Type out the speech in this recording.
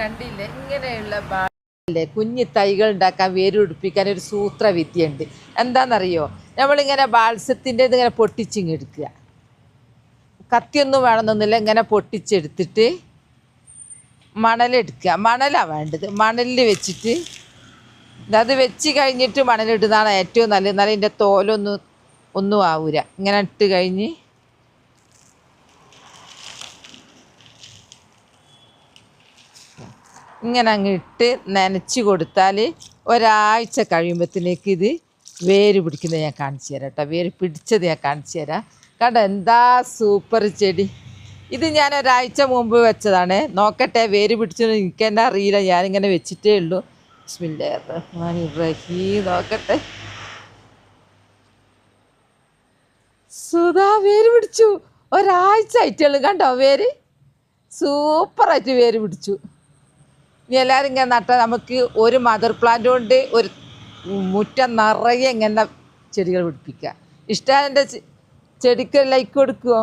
കണ്ടില്ലേ ഇങ്ങനെയുള്ള അല്ലേ കുഞ്ഞി തൈകൾ ഉണ്ടാക്കാൻ വേര് പിടിപ്പിക്കാൻ ഒരു സൂത്രവിദ്യ ഉണ്ട്. എന്താണെന്നറിയോ? നമ്മളിങ്ങനെ ബാൽസത്തിൻ്റെ ഇതിങ്ങനെ പൊട്ടിച്ചിങ്ങ് എടുക്കുക. കത്തിയൊന്നും വേണമെന്നൊന്നുമില്ല, ഇങ്ങനെ പൊട്ടിച്ചെടുത്തിട്ട് മണലെടുക്കുക. മണലാണ് വേണ്ടത്. മണലിൽ വെച്ചിട്ട് അത് വെച്ച് കഴിഞ്ഞിട്ട് മണലിടുന്നതാണ് ഏറ്റവും നല്ലത്. എന്നാലും ഇതിൻ്റെ ഒന്നും ആവൂല. ഇങ്ങനെ ഇട്ട് കഴിഞ്ഞ് ഇങ്ങനെ അങ്ങ് ഇട്ട് നനച്ച് കൊടുത്താൽ ഒരാഴ്ച കഴിയുമ്പോഴത്തേക്ക് ഇത് വേര് പിടിക്കുന്നത് ഞാൻ കാണിച്ചു തരാം കേട്ടോ. വേര് പിടിച്ചത് ഞാൻ കാണിച്ചു തരാം. കണ്ടോ എന്താ സൂപ്പർ ചെടി. ഇത് ഞാൻ ഒരാഴ്ച മുമ്പ് വെച്ചതാണ്. നോക്കട്ടെ വേര് പിടിച്ചത് എനിക്ക് തന്നെ അറിയില്ല, ഞാനിങ്ങനെ വെച്ചിട്ടേ ഉള്ളൂ. ബിസ്മില്ലാഹിർ റഹ്മാനിർ റഹീം. നോക്കട്ടെ. സുധാ വേര് പിടിച്ചു. ഒരാഴ്ച ആയിട്ടുള്ളൂ. കണ്ടോ വേര് സൂപ്പറായിട്ട് വേര് പിടിച്ചു. ഇനി എല്ലാവരും ഇങ്ങനെ നട്ടാൽ നമുക്ക് ഒരു മദർ പ്ലാന്റ് കൊണ്ട് ഒരു മുറ്റം നിറയെ ഇങ്ങനെ ചെടികൾ പിടിപ്പിക്കുക. ഇഷ്ടമാണ് എൻ്റെ ചെടിക്ക് ലൈക്ക് കൊടുക്കുമോ?